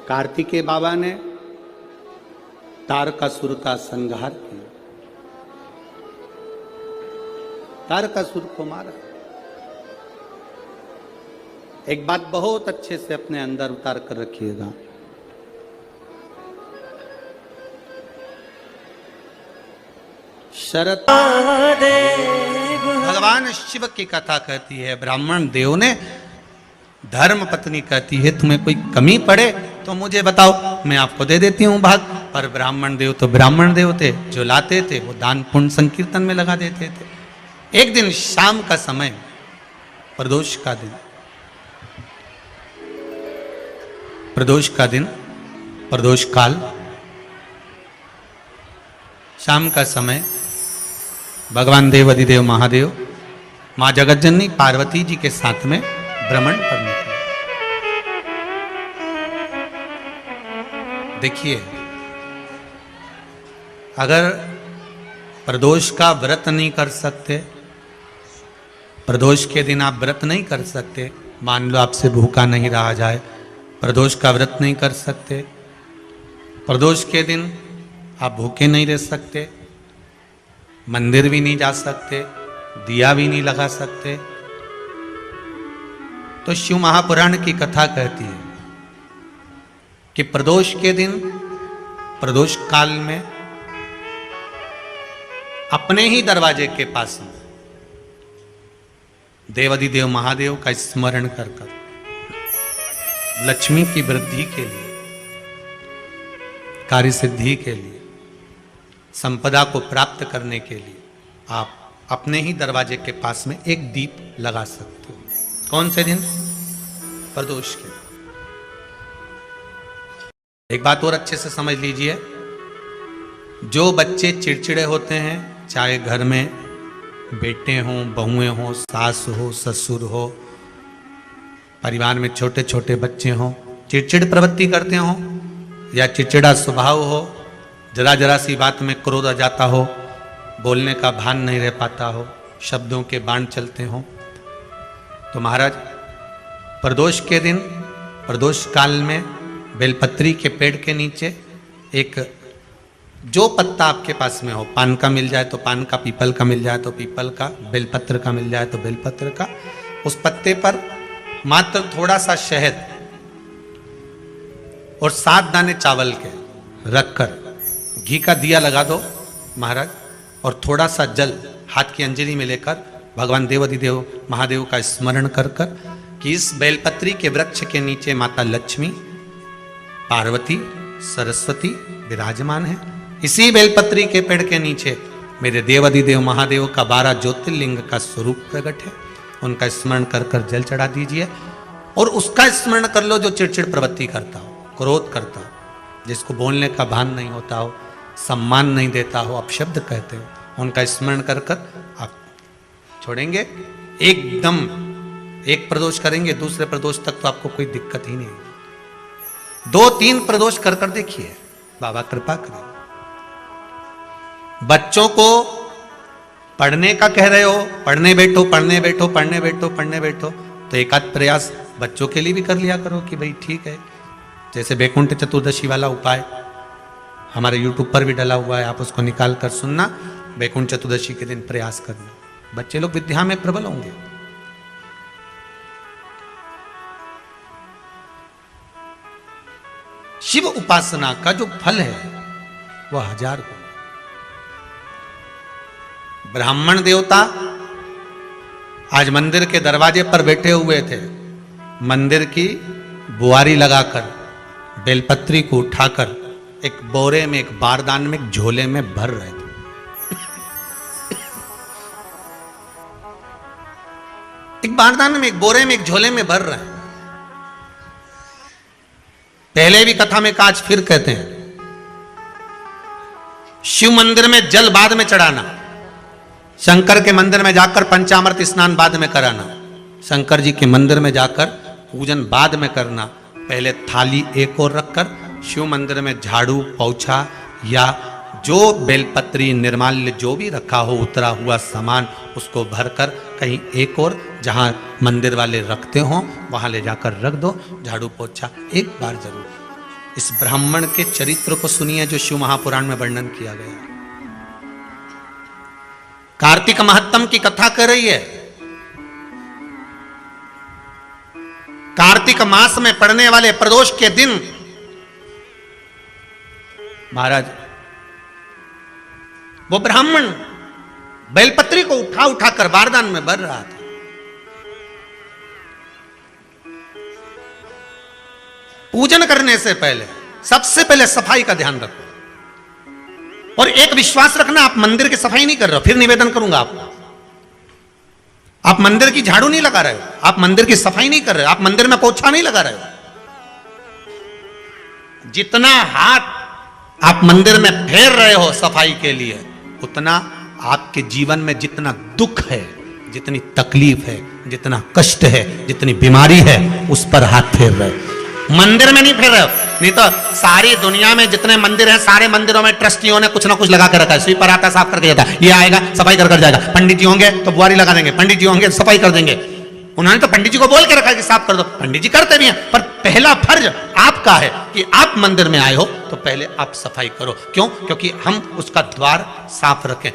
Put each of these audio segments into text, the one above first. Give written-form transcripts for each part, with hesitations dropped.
कार्तिकेय बाबा ने तारकासुर का संहार किया, तारकासुर को मारा। एक बात बहुत अच्छे से अपने अंदर उतार कर रखिएगा, शरत भगवान शिव की कथा कहती है, ब्राह्मण देव ने धर्म पत्नी कहती है तुम्हें कोई कमी पड़े तो मुझे बताओ, मैं आपको दे देती हूँ भाग। पर ब्राह्मण देव तो ब्राह्मण देव थे, जो लाते थे वो दान पुण्य संकीर्तन में लगा देते थे। एक दिन शाम का समय, प्रदोष का दिन, प्रदोष का दिन, प्रदोष काल, शाम का समय, भगवान देव अधिदेव महादेव माँ जगतजननी पार्वती जी के साथ में भ्रमण पर निकले। देखिए, अगर प्रदोष का व्रत नहीं कर सकते, प्रदोष के दिन आप व्रत नहीं कर सकते, मान लो आपसे भूखा नहीं रहा जाए, प्रदोष का व्रत नहीं कर सकते, प्रदोष के दिन आप भूखे नहीं रह सकते, मंदिर भी नहीं जा सकते, दिया भी नहीं लगा सकते, तो शिव महापुराण की कथा कहती है कि प्रदोष के दिन, प्रदोष काल में अपने ही दरवाजे के पास देवाधिदेव महादेव का स्मरण कर लक्ष्मी की वृद्धि के लिए, कार्य सिद्धि के लिए, संपदा को प्राप्त करने के लिए आप अपने ही दरवाजे के पास में एक दीप लगा सकते हो। कौन से दिन? प्रदोष के। एक बात और अच्छे से समझ लीजिए, जो बच्चे चिड़चिड़े होते हैं, चाहे घर में बेटे हों, बहुएं हों, सास हो, ससुर हो, परिवार में छोटे छोटे बच्चे हों, चिड़चिड़ प्रवृत्ति करते हों या चिड़चिड़ा स्वभाव हो, जरा जरा सी बात में क्रोध आ जाता हो, बोलने का भान नहीं रह पाता हो, शब्दों के बाण चलते हों, तो महाराज प्रदोष के दिन, प्रदोष काल में बेलपत्री के पेड़ के नीचे एक, जो पत्ता आपके पास में हो, पान का मिल जाए तो पान का, पीपल का मिल जाए तो पीपल का, बेलपत्र का मिल जाए तो बेलपत्र का, उस पत्ते पर मात्र थोड़ा सा शहद और 7 दाने चावल के रखकर घी का दिया लगा दो महाराज, और थोड़ा सा जल हाथ की अंजलि में लेकर भगवान देवाधिदेव महादेव का स्मरण कर कर कि इस बेलपत्री के वृक्ष के नीचे माता लक्ष्मी, पार्वती, सरस्वती विराजमान है। इसी बेलपत्री के पेड़ के नीचे मेरे देवाधिदेव महादेव का 12 ज्योतिर्लिंग का स्वरूप प्रकट है। उनका स्मरण कर कर जल चढ़ा दीजिए और उसका स्मरण कर लो जो चिड़चिड़ प्रवृत्ति करता हो, क्रोध करता हो, जिसको बोलने का भान नहीं होता हो, सम्मान नहीं देता हो, अपशब्द कहते हो, उनका स्मरण कर कर आप छोड़ेंगे। एकदम एक प्रदोष करेंगे, दूसरे प्रदोष तक तो आपको कोई दिक्कत ही नहीं। 2-3 प्रदोष कर कर देखिए, बाबा कृपा करें। बच्चों को पढ़ने का कह रहे हो, पढ़ने बैठो, पढ़ने बैठो, पढ़ने बैठो, पढ़ने बैठो, तो एक आध प्रयास बच्चों के लिए भी कर लिया करो कि भाई ठीक है। जैसे वैकुंठ चतुर्दशी वाला उपाय हमारे YouTube पर भी डला हुआ है, आप उसको निकाल कर सुनना। वैकुंठ चतुर्दशी के दिन प्रयास करना, बच्चे लोग विद्या में प्रबल होंगे। शिव उपासना का जो फल है वह 1000 गुना। ब्राह्मण देवता आज मंदिर के दरवाजे पर बैठे हुए थे, मंदिर की बुआरी लगाकर बेलपत्री को उठाकर एक बोरे में, एक बारदान में, एक झोले में भर रहे थे। एक बारदान में, एक बोरे में, एक झोले में भर रहे हैं। पहले भी कथा में काज, फिर कहते हैं, शिव मंदिर में जल बाद में चढ़ाना, शंकर के मंदिर में जाकर पंचामृत स्नान बाद में कराना, शंकर जी के मंदिर में जाकर पूजन बाद में करना। पहले थाली एक और रखकर शिव मंदिर में झाड़ू, पोछा या जो बेलपत्री, निर्माल्य जो भी रखा हो, उतरा हुआ सामान, उसको भरकर कहीं एक और जहां मंदिर वाले रखते हो वहां ले जाकर रख दो। झाड़ू पोछा एक बार जरूर। इस ब्राह्मण के चरित्र को सुनिए जो शिव महापुराण में वर्णन किया गया। कार्तिक महत्तम की कथा कर रही है। कार्तिक मास में पड़ने वाले प्रदोष के दिन महाराज वो ब्राह्मण बेलपत्री को उठा उठा कर बारदान में भर रहा था। पूजन करने से पहले सबसे पहले सफाई का ध्यान रखो। और एक विश्वास रखना, आप मंदिर की सफाई नहीं कर रहे हो, फिर निवेदन करूंगा आपको। आप मंदिर की झाड़ू नहीं लगा रहे हो, आप मंदिर की सफाई नहीं कर रहे हो, आप मंदिर में पोछा नहीं लगा रहे हो। जितना हाथ आप मंदिर में फेर रहे हो सफाई के लिए, उतना आपके जीवन में जितना दुख है, जितनी तकलीफ है, जितना कष्ट है, जितनी बीमारी है, उस पर हाथ फेर रहे हो। मंदिर में नहीं फेर रहे हो। नहीं तो सारी दुनिया में जितने मंदिर हैं, सारे मंदिरों में ट्रस्टियों ने कुछ ना कुछ लगा के रखा है। स्वीपर आता है, साफ करके जाता है, ये आएगा सफाई कर जाएगा। पंडित जी होंगे तो बुआरी लगा देंगे, पंडित जी होंगे सफाई कर देंगे। उन्होंने तो पंडित जी को बोल के रखा है कि साफ कर दो, पंडित जी करते भी हैं। पर पहला फर्ज आपका है कि आप मंदिर में आए हो तो पहले आप सफाई करो। क्यों? क्योंकि हम उसका द्वार साफ रखें।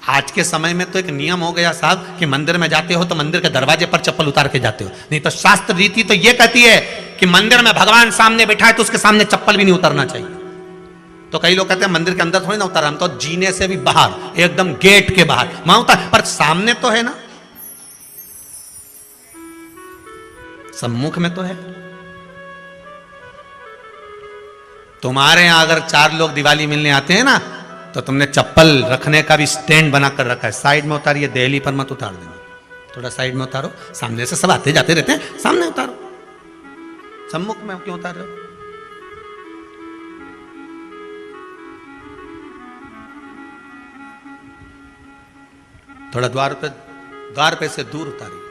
आज के समय में तो एक नियम हो गया साहब कि मंदिर में जाते हो तो मंदिर के दरवाजे पर चप्पल उतार के जाते हो। नहीं तो शास्त्र रीति तो ये कहती है कि मंदिर में भगवान सामने बैठा है तो उसके सामने चप्पल भी नहीं उतारना चाहिए। तो कई लोग कहते हैं मंदिर के अंदर थोड़ी ना उतार, हम तो जीने से भी बाहर, एकदम गेट के बाहर वहां उतार, पर सामने तो है ना, सम्मुख में तो है। तुम्हारे यहां अगर 4 लोग दिवाली मिलने आते हैं ना, तो तुमने चप्पल रखने का भी स्टैंड बनाकर रखा है। साइड में उतारिए, दहली पर मत उतार देना, थोड़ा साइड में उतारो। सामने से सब आते जाते रहते हैं, सामने उतारो। सम्मुख में क्यों उतार रहे हो? थोड़ा द्वार पे से दूर उतारिए।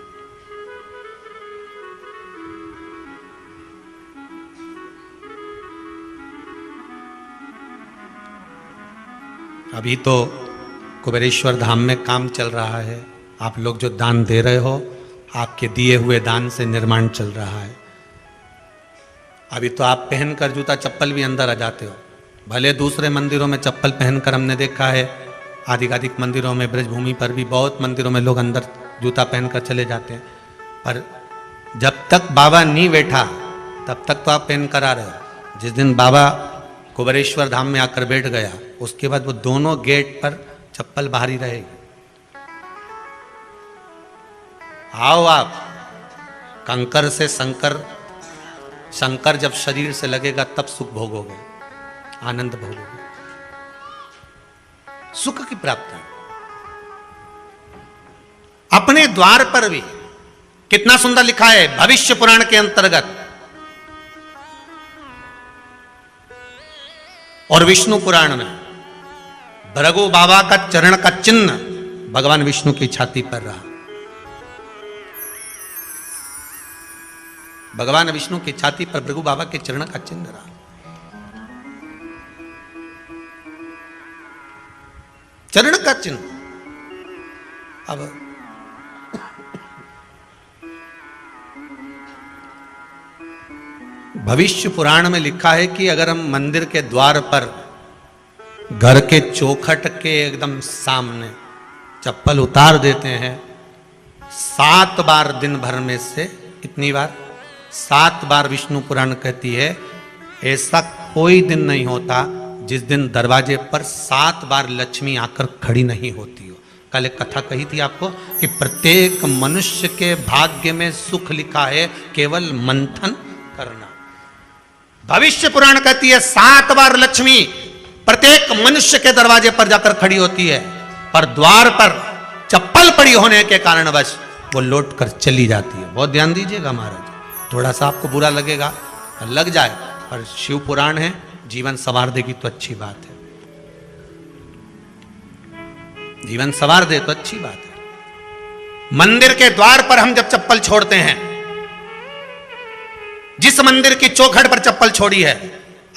अभी तो कुबेरेश्वर धाम में काम चल रहा है। आप लोग जो दान दे रहे हो, आपके दिए हुए दान से निर्माण चल रहा है। अभी तो आप पहनकर जूता चप्पल भी अंदर आ जाते हो। भले दूसरे मंदिरों में चप्पल पहनकर हमने देखा है, आधिकाधिक मंदिरों में, ब्रजभूमि पर भी बहुत मंदिरों में लोग अंदर जूता पहनकर चले जाते हैं। पर जब तक बाबा नहीं बैठा तब तक तो आप पहन कर आ रहे हो। जिस दिन बाबा कुबेरेश्वर धाम में आकर बैठ गया, उसके बाद वो दोनों गेट पर चप्पल बाहर ही रहेगी। आओ आप, कंकर से शंकर जब शरीर से लगेगा तब सुख भोगोगे, आनंद भोगोगे, सुख की प्राप्ति। अपने द्वार पर भी कितना सुंदर लिखा है भविष्य पुराण के अंतर्गत, और विष्णु पुराण में भृगु बाबा का चरण का चिन्ह भगवान विष्णु की छाती पर रहा। भगवान विष्णु की छाती पर भृगु बाबा के चरण का चिन्ह रहा। चरण का चिन्ह। अब भविष्य पुराण में लिखा है कि अगर हम मंदिर के द्वार पर घर के चौखट के एकदम सामने चप्पल उतार देते हैं, 7 बार दिन भर में से, इतनी बार 7 बार विष्णु पुराण कहती है, ऐसा कोई दिन नहीं होता जिस दिन दरवाजे पर 7 बार लक्ष्मी आकर खड़ी नहीं होती हो। कल एक कथा कही थी आपको कि प्रत्येक मनुष्य के भाग्य में सुख लिखा है, केवल मंथन करना। भविष्य पुराण कहती है 7 बार लक्ष्मी प्रत्येक मनुष्य के दरवाजे पर जाकर खड़ी होती है, पर द्वार पर चप्पल पड़ी होने के कारणवश वो लौट कर चली जाती है। बहुत ध्यान दीजिएगा महाराज, थोड़ा सा आपको बुरा लगेगा, लग जाए, पर शिव पुराण है, जीवन संवार देगी तो अच्छी बात है, जीवन संवार दे तो अच्छी बात है। मंदिर के द्वार पर हम जब चप्पल छोड़ते हैं, जिस मंदिर की चौखट पर चप्पल छोड़ी है,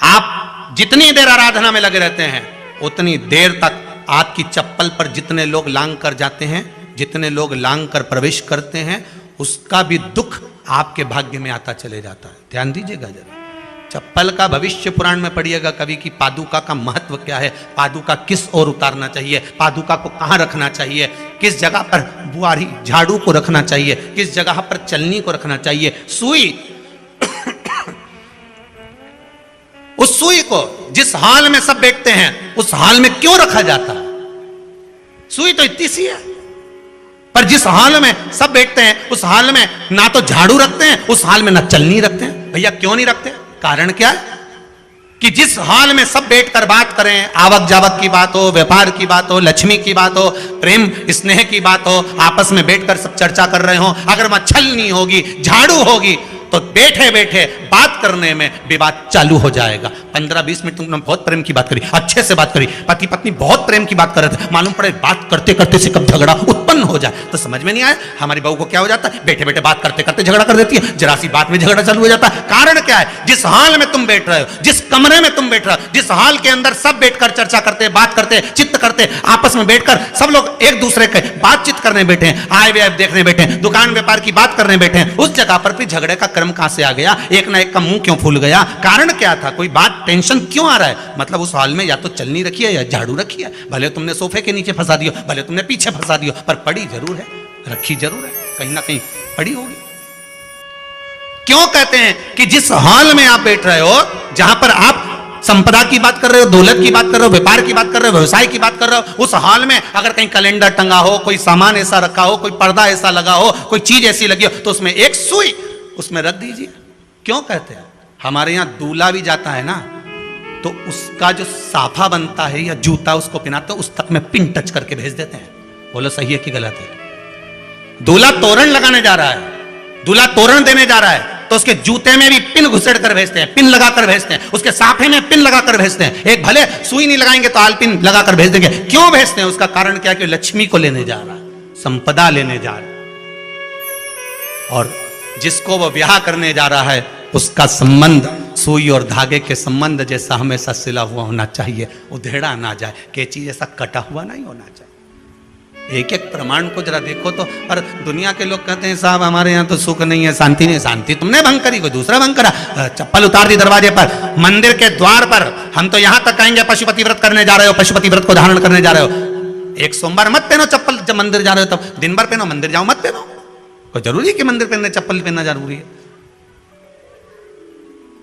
आप जितनी देर आराधना में लगे रहते हैं, उतनी देर तक आपकी चप्पल पर जितने लोग लांग कर जाते हैं, जितने लोग लांग कर प्रवेश करते हैं, उसका भी दुख आपके भाग्य में आता चले जाता है। ध्यान दीजिएगा जरा। चप्पल का भविष्य पुराण में पढ़िएगा कभी कि पादुका का महत्व क्या है, पादुका किस ओर उतारना चाहिए, पादुका को कहाँ रखना चाहिए, किस जगह पर बुआरी झाड़ू को रखना चाहिए, किस जगह पर चलनी को रखना चाहिए, सुई उस सुई को जिस हाल में सब बैठते हैं उस हाल में क्यों रखा जाता है? सुई तो इतनी सी है, पर जिस हाल में सब बैठते हैं उस हाल में ना तो झाड़ू रखते हैं, उस हाल में ना चलनी रखते हैं। भैया क्यों नहीं रखते? कारण क्या है कि जिस हाल में सब बैठकर बात करें, आवक जावक की बात हो, व्यापार की बात हो, लक्ष्मी की बात हो, प्रेम स्नेह की बात हो, आपस में बैठकर सब चर्चा कर रहे हो, अगर वहां छलनी होगी, झाड़ू होगी तो बैठे बैठे बात करने में विवाद चालू हो जाएगा। 15-20 मिनट तुमने बहुत प्रेम की बात करी, अच्छे से बात करी, पति पत्नी बहुत प्रेम की बात कर रहे थे, मालूम पड़े बात करते करते से कब झगड़ा उत्पन्न हो जाए तो समझ में नहीं आया। हमारी बहू को क्या हो जाता है, बैठे बैठे बात करते करते झगड़ा कर देती है, जरा सी बात में झगड़ा चालू हो जाता है। कारण क्या है? जिस हाल में तुम बैठ रहे हो, जिस कमरे में तुम बैठ रहे हो, जिस हाल के अंदर सब बैठकर चर्चा करते, बात करते, चित्त करते, आपस में बैठकर सब लोग एक दूसरे के बातचीत करने बैठे हैं, आय व्यय देखने बैठे हैं, दुकान व्यापार की बात करने बैठे हैं, उस जगह पर भी झगड़े का क्रम कहां से आ गया? एक ना एक का मुंह क्यों फूल गया? कारण क्या था? कोई बात टेंशन क्यों आ रहा है? मतलब उस हाल में या तो चलनी रखी है या झाड़ू रखी है, भले तुमने सोफे के नीचे फंसा दियो, भले तुमने पीछे फंसा दियो, पर पड़ी जरूर है, रखी जरूर है, कहीं ना कहीं पड़ी होगी। क्यों कहते हैं कि जिस हाल में आप बैठ रहे हो, जहां पर आप संपदा की बात कर रहे हो, दौलत की बात कर रहे हो, व्यापार की बात कर रहे हो, व्यवसाय की बात कर रहे हो, उस हाल में अगर कहीं कैलेंडर टंगा हो, कोई सामान ऐसा रखा हो, कोई पर्दा ऐसा लगा हो, कोई चीज ऐसी लगी हो, तो उसमें एक सुई उसमें रख दीजिए। क्यों कहते हैं? हमारे यहां दूल्हा भी जाता है ना, तो उसका जो साफा बनता है या जूता उसको पहनाते उस तक में पिन टच करके भेज देते हैं। बोलो सही है कि गलत है? दूल्हा तोरण लगाने जा रहा है, दूल्हा तोरण देने जा रहा है, तो उसके जूते में भी पिन घुसेड़ कर भेजते हैं, पिन लगाकर भेजते हैं, उसके साफे में पिन लगाकर भेजते हैं। एक भले सुई नहीं लगाएंगे तो आल पिन लगाकर भेज देंगे। क्यों भेजते हैं? उसका कारण क्या है कि लक्ष्मी को लेने जा रहा है, संपदा लेने जा रहा है, और जिसको वो ब्याह करने जा रहा है उसका संबंध सुई और धागे के संबंध जैसा हमेशा सिला हुआ होना चाहिए, उधेड़ा ना जाए, कैची जैसा कटा हुआ नहीं होना चाहिए। एक एक प्रमाण को जरा देखो तो। और दुनिया के लोग कहते हैं साहब हमारे यहाँ तो सुख नहीं है, शांति नहीं। शांति तुमने भंग करी, कोई दूसरा भंग करा। चप्पल उतार दी दरवाजे पर, मंदिर के द्वार पर। हम तो यहाँ तक कहेंगे पशुपति व्रत करने जा रहे हो, पशुपति व्रत को धारण करने जा रहे हो, एक सोमवार मत पहनो चप्पल, जब मंदिर जा रहे हो तब दिन भर पहनो, मंदिर जाओ मत पहनो। कोई जरूरी है कि मंदिर पहनने चप्पल पहनना जरूरी है?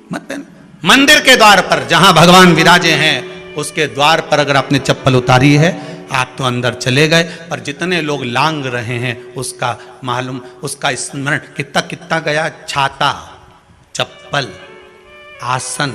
मत पहनो। मंदिर के द्वार पर जहां भगवान विराजे हैं उसके द्वार पर अगर आपने चप्पल उतारी है आप तो अंदर चले गए, पर जितने लोग लांग रहे हैं उसका मालूम, उसका स्मरण कितना कितना गया। छाता, चप्पल, आसन,